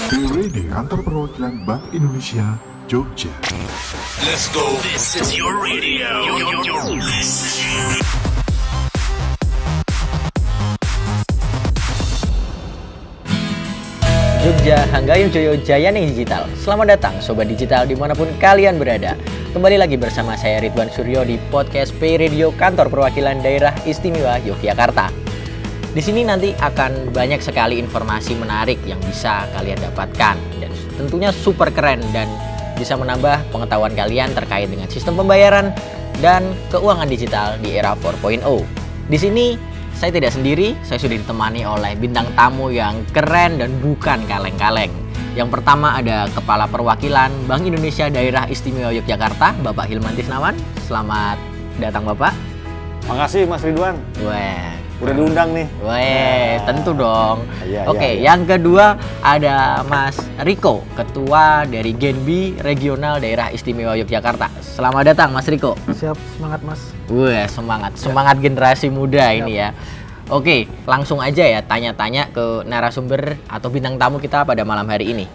BRD Kantor Perwakilan Bank Indonesia, Jogja. Let's go. This is your radio. Jogja, Hanggayo Joyo Jayani Digital. Selamat datang Sobat Digital dimanapun kalian berada. Kembali lagi bersama saya Ridwan Suryo di podcast P Radio Kantor Perwakilan Daerah Istimewa Yogyakarta. Di sini nanti akan banyak sekali informasi menarik yang bisa kalian dapatkan dan tentunya super keren dan bisa menambah pengetahuan kalian terkait dengan sistem pembayaran dan keuangan digital di era 4.0. Di sini saya tidak sendiri, saya sudah ditemani oleh bintang tamu yang keren dan bukan kaleng-kaleng. Yang pertama ada Kepala Perwakilan Bank Indonesia Daerah Istimewa Yogyakarta, Bapak Hilman Tisnawan. Selamat datang Bapak. Makasih Mas Ridwan. Wah, udah diundang nih. weh, tentu dong. Iya, Oke, iya. yang kedua ada Mas Riko, Ketua dari Genbi Regional Daerah Istimewa Yogyakarta. Selamat datang Mas Riko. Siap, semangat Mas. Wah, semangat generasi muda ini ya. Oke, langsung aja ya tanya-tanya ke narasumber atau bintang tamu kita pada malam hari ini.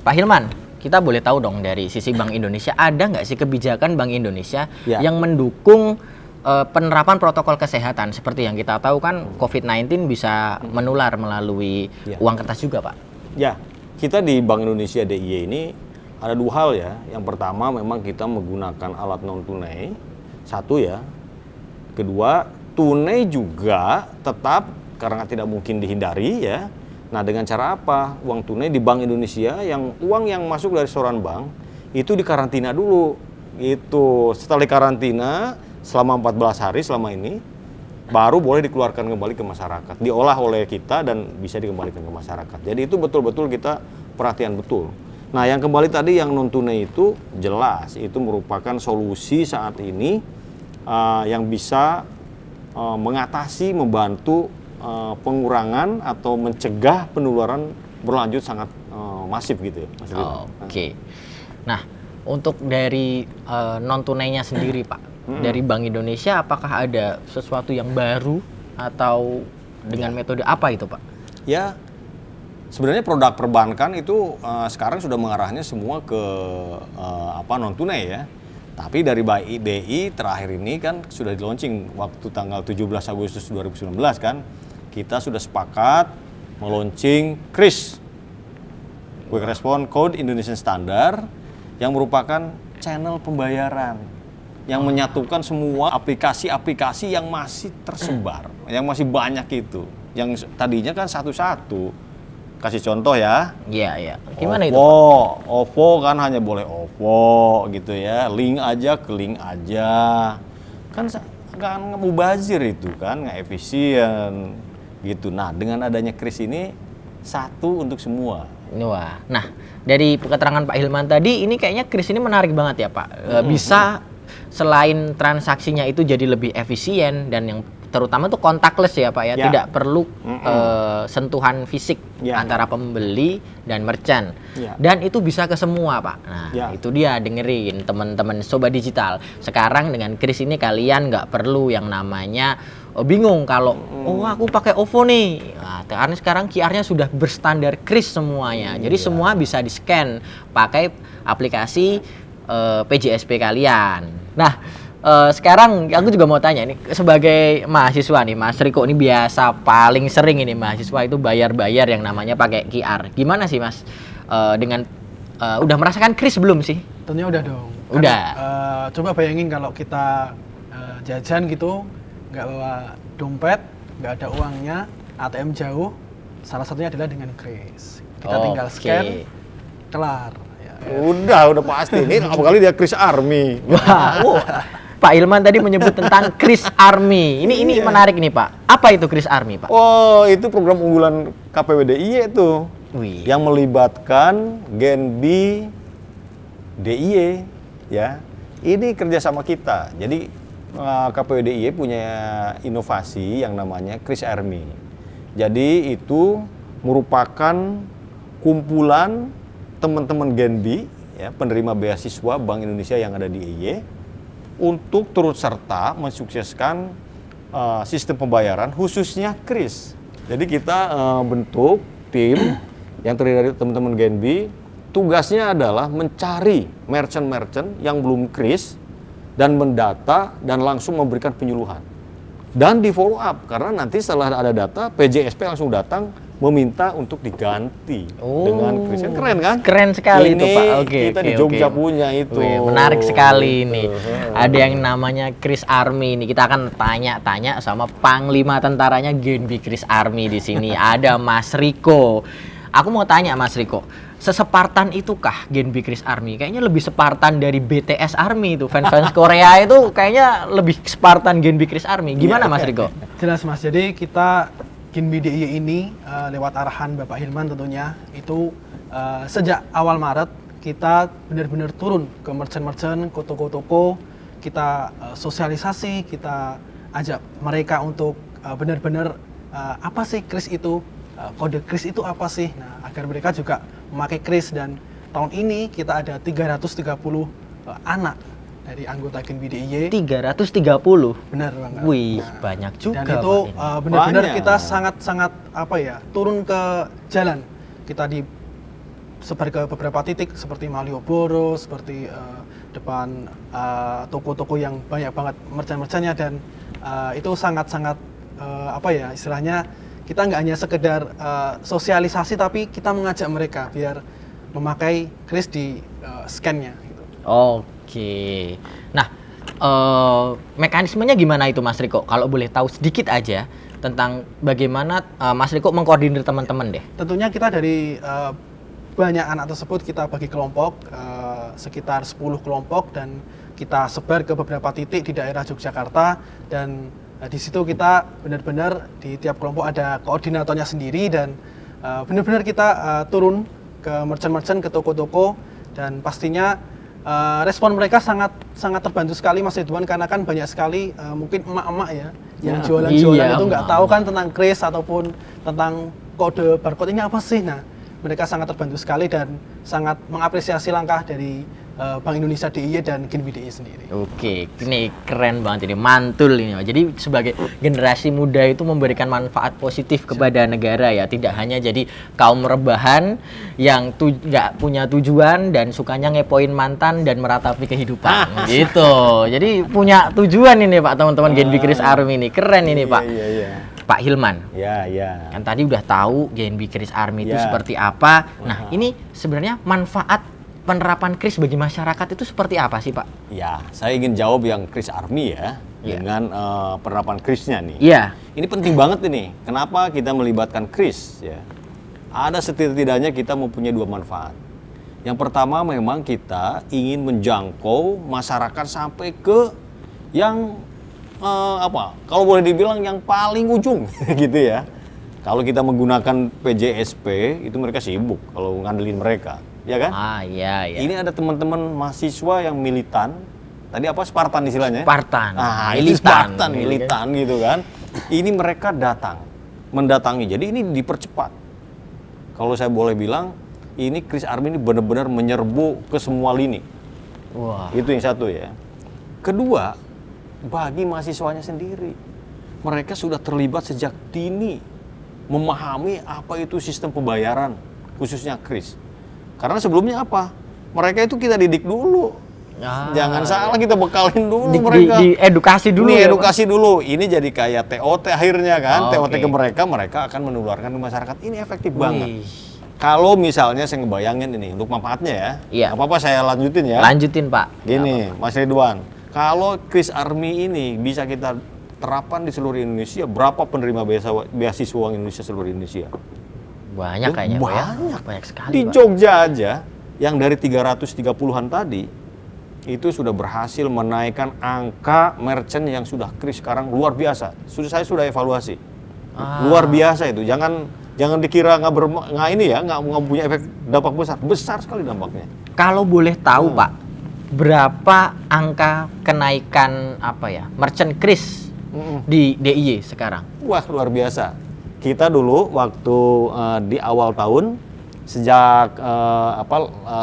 Pak Hilman, kita boleh tahu dong dari sisi Bank Indonesia, ada nggak sih kebijakan Bank Indonesia Ya. yang mendukung penerapan protokol kesehatan? Seperti yang kita tahu kan COVID-19 bisa menular melalui Ya. uang kertas juga, Pak. Ya, kita di Bank Indonesia DIY ini ada dua hal ya. Yang pertama memang kita menggunakan alat non tunai, satu ya. Kedua, tunai juga tetap karena tidak mungkin dihindari ya. Nah, dengan cara apa? Uang tunai di Bank Indonesia yang uang yang masuk dari setoran bank itu dikarantina dulu. Itu setelah dikarantina selama 14 hari selama ini baru boleh dikeluarkan kembali ke masyarakat, diolah oleh kita dan bisa dikembalikan ke masyarakat. Jadi itu betul-betul kita perhatian betul. Nah, yang kembali tadi yang non tunai itu jelas itu merupakan solusi saat ini yang bisa mengatasi, membantu pengurangan atau mencegah penularan berlanjut sangat masif gitu ya, Mas Ridwan. Oke. Nah, untuk dari non tunainya sendiri, Pak, dari Bank Indonesia apakah ada sesuatu yang baru atau dengan metode apa itu, Pak? Ya, sebenarnya produk perbankan itu sekarang sudah mengarahnya semua ke non tunai ya. Tapi dari BI terakhir ini kan sudah di launching waktu tanggal 17 Agustus 2019 kan, kita sudah sepakat meluncing KRIS, Quick Response Code Indonesian Standard, yang merupakan channel pembayaran yang menyatukan semua aplikasi-aplikasi yang masih tersebar, yang masih banyak itu. Yang tadinya kan satu-satu. Kasih contoh ya. Iya, iya. Gimana itu, OVO, OVO kan hanya boleh OVO gitu ya. Link aja ke link aja. Kan mubazir itu kan, nggak efisien gitu. Nah, dengan adanya KRIS ini satu untuk semua. Wah, nah dari keterangan Pak Hilman tadi, ini kayaknya KRIS ini menarik banget ya Pak. Bisa selain transaksinya itu jadi lebih efisien dan yang terutama tuh contactless ya Pak ya, Ya. tidak perlu sentuhan fisik Ya. antara pembeli dan merchant. Ya. Dan itu bisa ke semua Pak. Nah Ya. itu dia, dengerin teman-teman Sobat Digital. Sekarang dengan KRIS ini kalian nggak perlu yang namanya bingung kalau oh aku pakai OVO nih. Nah, karena sekarang QR-nya sudah berstandar KRIS semuanya. Jadi semua bisa di-scan pakai aplikasi PJSP kalian. Nah, sekarang aku juga mau tanya nih sebagai mahasiswa nih, Mas Riko ini biasa paling sering ini mahasiswa itu bayar-bayar yang namanya pakai QR. Gimana sih Mas? Dengan udah merasakan KRIS belum sih? Tentunya udah dong. Udah. Coba bayangin kalau kita jajan gitu, nggak bawa dompet, nggak ada uangnya, ATM jauh, salah satunya adalah dengan KRIS. Kita tinggal Oke. scan, kelar. Ya. Udah pasti. Ini apalagi dia KRIS Army. Wah, Pak Ilman tadi menyebut tentang KRIS Army. Ini menarik nih Pak. Apa itu KRIS Army Pak? Oh, itu program unggulan KPWDIY itu. Wih. Yang melibatkan Genbi DIY ya. Ini kerjasama kita. Jadi KPWDIY punya inovasi yang namanya KRIS Army. Jadi itu merupakan kumpulan teman-teman Genbi ya, penerima beasiswa Bank Indonesia yang ada di DIY untuk turut serta mensukseskan sistem pembayaran khususnya KRIS. Jadi kita bentuk tim yang terdiri dari teman-teman Genbi, tugasnya adalah mencari merchant-merchant yang belum kris dan mendata dan langsung memberikan penyuluhan. Dan di follow up, karena nanti setelah ada data, PJSP langsung datang meminta untuk diganti dengan kris. Keren kan? Keren sekali itu, Pak. Kita di Jogja punya itu. Wih, menarik sekali ini. Ada yang namanya Kris Army ini. Kita akan tanya-tanya sama panglima tentaranya Genbi Kris Army di sini. Ada Mas Riko. Aku mau tanya Mas Riko, sesepartan itukah Genbi Kris Army? Kayaknya lebih Spartan dari BTS Army itu. Fans-fans Korea itu kayaknya lebih Spartan Genbi Kris Army. Gimana Mas Riko? Jelas Mas, jadi kita Genbi DIY ini lewat arahan Bapak Hilman tentunya itu sejak awal Maret kita benar-benar turun ke merchant-merchant, ke toko-toko, kita sosialisasi, kita ajak mereka untuk benar-benar apa sih kris itu, kode kris itu apa sih, nah agar mereka juga memakai kris. Dan tahun ini kita ada 330 anak dari anggota Genbi DIY. 330? Benar banget. Wih, Nah, banyak juga. dan itu Pak, ini. benar-benar Banyak. kita sangat-sangat turun ke jalan. Kita disebar ke beberapa titik seperti Malioboro, seperti depan toko-toko yang banyak banget merchant-merchantnya, dan itu sangat-sangat istilahnya kita nggak hanya sekedar sosialisasi, tapi kita mengajak mereka biar memakai kris di scan-nya gitu. Oke. Nah, mekanismenya gimana itu Mas Riko? Kalau boleh tahu sedikit aja tentang bagaimana Mas Riko mengkoordinir teman-teman deh. Tentunya kita dari banyak anak tersebut kita bagi kelompok, sekitar 10 kelompok, dan kita sebar ke beberapa titik di daerah Yogyakarta. Dan di situ kita benar-benar di tiap kelompok ada koordinatornya sendiri, dan benar-benar kita turun ke merchant-merchant, ke toko-toko, dan pastinya respon mereka sangat terbantu sekali Mas Ridwan, karena kan banyak sekali mungkin emak-emak ya yang jualan-jualan Iya, itu nggak emak-emak. tahu kan tentang kris ataupun tentang kode barcode ini apa sih. Nah, mereka sangat terbantu sekali dan sangat mengapresiasi langkah dari Bank Indonesia DIY dan Genbi DIY sendiri. Oke, ini keren banget ini, mantul ini. Jadi sebagai generasi muda itu memberikan manfaat positif kepada negara ya, tidak hanya jadi kaum rebahan yang nggak punya tujuan dan sukanya ngepoin mantan dan meratapi kehidupan gitu. Jadi punya tujuan ini Pak, teman-teman Genbi Kris Army ini. Keren ini Pak. Iya. Pak Hilman. Iya. Kan tadi udah tahu Genbi Kris Army itu Ya. seperti apa. Nah, ini sebenarnya manfaat penerapan kris bagi masyarakat itu seperti apa sih Pak? Ya, saya ingin jawab yang Kris Army ya, Iya. dengan penerapan krisnya nih. Iya. Ini penting banget ini. Kenapa kita melibatkan kris ya? Ada setidaknya kita mempunyai dua manfaat. Yang pertama memang kita ingin menjangkau masyarakat sampai ke yang kalau boleh dibilang yang paling ujung gitu ya. Kalau kita menggunakan PJSP itu mereka sibuk kalau ngandelin mereka, ya kan? Iya. Ini ada teman-teman mahasiswa yang militan. Tadi apa Spartan istilahnya? Spartan. Itu Militan. Spartan, militan gitu kan. Ini mereka mendatangi. Jadi ini dipercepat. Kalau saya boleh bilang, ini Kris Army ini benar-benar menyerbu ke semua lini. Wah. Itu yang satu ya. Kedua, bagi mahasiswanya sendiri, mereka sudah terlibat sejak dini memahami apa itu sistem pembayaran, khususnya kris. Karena sebelumnya apa? Mereka itu kita didik dulu. Jangan salah, kita bekalin dulu mereka. Di edukasi dulu Ini ya, Pak? edukasi dulu. Ini jadi kayak TOT akhirnya kan. Oh, TOT oke. ke mereka akan menularkan ke masyarakat. Ini efektif banget. Wih. Kalau misalnya saya ngebayangin ini untuk manfaatnya ya. Iya. Nggak apa-apa saya lanjutin ya. Lanjutin Pak. Gini, Mas Ridwan. Kalau Kris Army ini bisa kita terapkan di seluruh Indonesia, berapa penerima beasiswa uang Indonesia seluruh Indonesia? Banyak kayaknya Pak ya. Banyak. Banyak sekali Di Pak. Jogja aja, yang dari 330-an tadi, itu sudah berhasil menaikkan angka merchant yang sudah kris sekarang luar biasa. Saya sudah evaluasi. Luar biasa itu. Jangan dikira nggak punya efek dampak besar. Besar sekali dampaknya. Kalau boleh tahu Pak, berapa angka kenaikan merchant kris di DIY sekarang? Wah, luar biasa. Kita dulu waktu di awal tahun sejak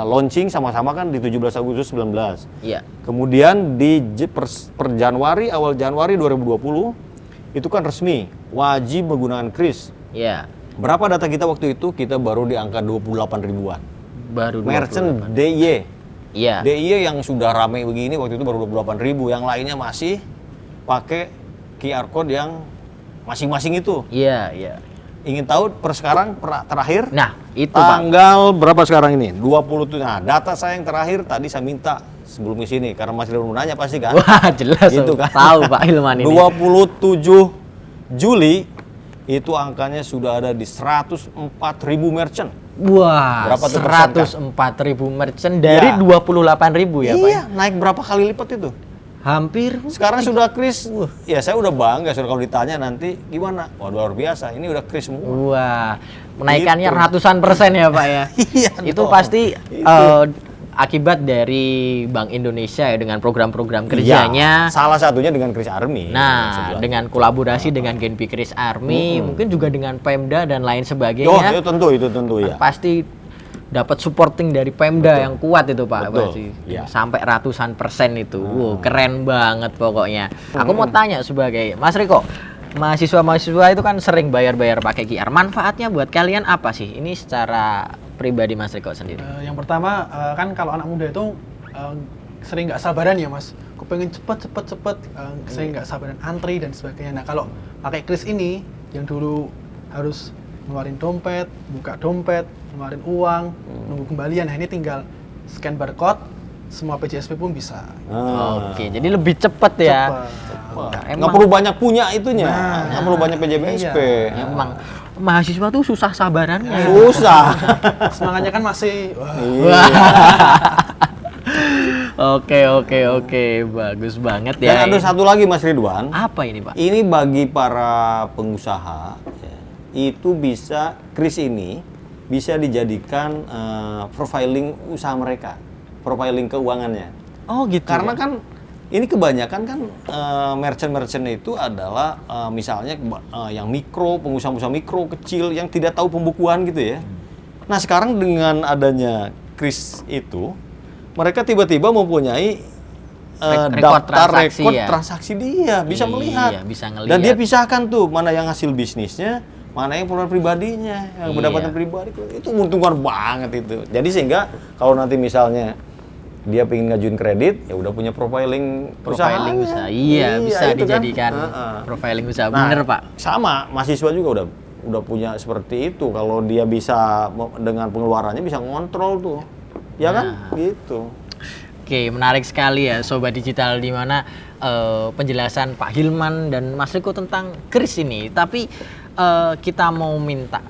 launching sama-sama kan di 17 Agustus 19. Iya. Kemudian per Januari, awal Januari 2020 itu kan resmi wajib menggunakan kris. Iya. Berapa data kita waktu itu? Kita baru di angka 28 ribuan. Baru 28. Merchant DIY. Iya. DIY yang sudah ramai begini waktu itu baru 28 ribu. Yang lainnya masih pakai QR code yang masing-masing itu. Iya, iya. Ingin tahu per sekarang terakhir? Nah, itu Pak. Tanggal berapa sekarang ini? 20. Nah, data saya yang terakhir tadi saya minta sebelum ke sini karena Mas Hilman nanya pasti kan. Wah, jelas Gitu kan. tahu Pak Hilman ini. 27 Juli itu angkanya sudah ada di 104.000 merchant. Wah, Berapa tuh 104.000 merchant dari Iya. 28.000 ya Pak? Iya, naik berapa kali lipat itu? Hampir. Sekarang sudah kris. Ya saya udah bangga kalau ditanya nanti gimana. Wah, luar biasa. Ini udah kris semua. Wah, menaikannya Gitu. ratusan persen ya Pak ya? Iya Itu dong. pasti Itu. akibat dari Bank Indonesia ya dengan program-program kerjanya. Iya, salah satunya dengan Kris Army. Nah, Sebelah. dengan kolaborasi dengan Genpi Kris Army, mungkin juga dengan Pemda dan lain Oh, sebagainya. itu tentu ya. Pasti dapat supporting dari Pemda yang kuat itu Pak. Betul, Pasti. iya. Sampai ratusan persen itu. Wow, keren banget pokoknya. Aku mau tanya sebagai Mas Riko, mahasiswa-mahasiswa itu kan sering bayar-bayar pakai QR. Manfaatnya buat kalian apa sih? Ini secara pribadi Mas Riko sendiri. Yang pertama kan kalau anak muda itu sering nggak sabaran ya Mas. Aku pengen cepet, sering nggak sabaran antri dan sebagainya. Nah kalau pakai kris ini yang dulu harus ngeluarin dompet, buka dompet, ngeluarin uang, nunggu kembalian. Nah ini tinggal scan barcode, semua PJSP pun bisa. Oke, jadi lebih cepet ya. Cepet. Nah, Nggak perlu banyak punya itunya. Nah, Nggak perlu banyak PJBSP. iya. Emang mahasiswa tuh susah sabarannya. Susah. Semangatnya kan masih wah, Iya. Oke, bagus banget ya. Dan ada satu lagi Mas Ridwan. Apa ini Pak? Ini bagi para pengusaha ya, itu bisa kris ini bisa dijadikan profiling usaha mereka, profiling keuangannya. Oh gitu. Karena kan ini kebanyakan kan merchant-merchant itu adalah misalnya yang mikro, pengusaha-pengusaha mikro kecil yang tidak tahu pembukuan gitu ya. Nah sekarang dengan adanya kris itu, mereka tiba-tiba mempunyai Rekod daftar transaksi rekod ya? transaksi dia, bisa Iya, melihat. bisa ngelihat. Dan dia pisahkan tuh mana yang hasil bisnisnya, mana yang pengeluaran pribadinya, yang Iya. pendapatan pribadi. Itu menguntungkan banget itu. Jadi sehingga kalau nanti misalnya dia pengen ngajuin kredit, ya udah punya profiling Profiling usaha. Iya, bisa itu kan. dijadikan profiling usaha. Bener Pak. Sama, mahasiswa juga udah punya seperti itu. Kalau dia bisa dengan pengeluarannya bisa ngontrol tuh. Ya kan? Gitu. Oke, menarik sekali ya Sobat Digital, di mana penjelasan Pak Hilman dan Mas Riko tentang kris ini. Tapi kita mau minta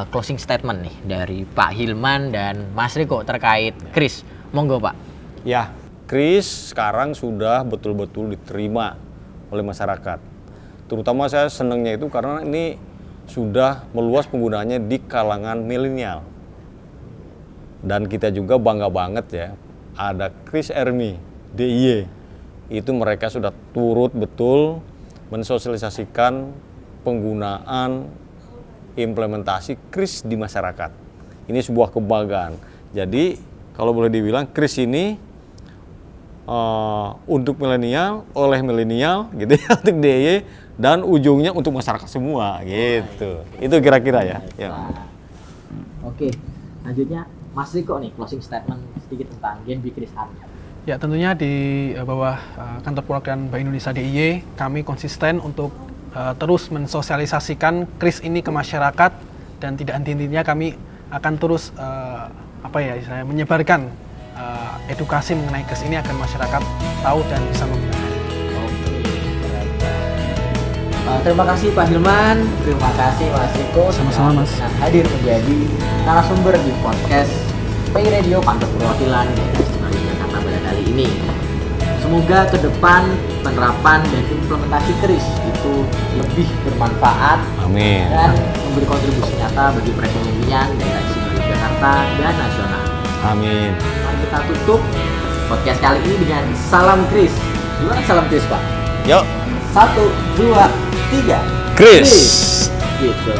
closing statement nih dari Pak Hilman dan Mas Riko terkait kris. Monggo Pak. Ya, kris sekarang sudah betul-betul diterima oleh masyarakat. Terutama saya senangnya itu karena ini sudah meluas penggunaannya di kalangan milenial. Dan kita juga bangga banget ya, ada Kris Army, DIY. Itu mereka sudah turut betul mensosialisasikan penggunaan implementasi kris di masyarakat. Ini sebuah kebanggaan. Jadi kalau boleh dibilang kris ini untuk milenial, oleh milenial gitu ya, untuk DIY, dan ujungnya untuk masyarakat semua gitu. Itu kira-kira ya. Oke, lanjutnya Mas Riko nih, closing statement sedikit tentang Genpi Kris Army. Ya tentunya di bawah kantor perwakilan Bank Indonesia DIY kami konsisten untuk terus mensosialisasikan kris ini ke masyarakat, dan tidak henti-hentinya kami akan terus menyebarkan edukasi mengenai kris ini agar masyarakat tahu dan bisa menggunakan. Terima kasih Pak Hilman, terima kasih Mas Riko. Sama-sama, Mas. Sudah hadir menjadi narasumber di podcast Pay Radio Kantor Perwakilan Daerah Istimewa Yogyakarta pada kali ini. Semoga ke depan penerapan dan implementasi kris itu lebih bermanfaat Amin. dan memberi kontribusi nyata bagi perekonomian daerah istimewa Yogyakarta dan nasional. Amin. Mari kita tutup podcast kali ini dengan salam kris. Gimana salam kris Pak? Yuk. 1, 2, 3. Kris. Gitu.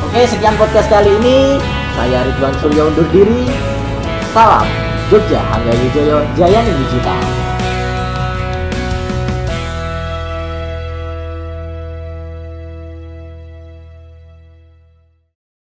Oke, sekian podcast kali ini. Saya Ridwan Suryo undur diri. Salam Jogja Hangga Wijoyo Jayani Digital.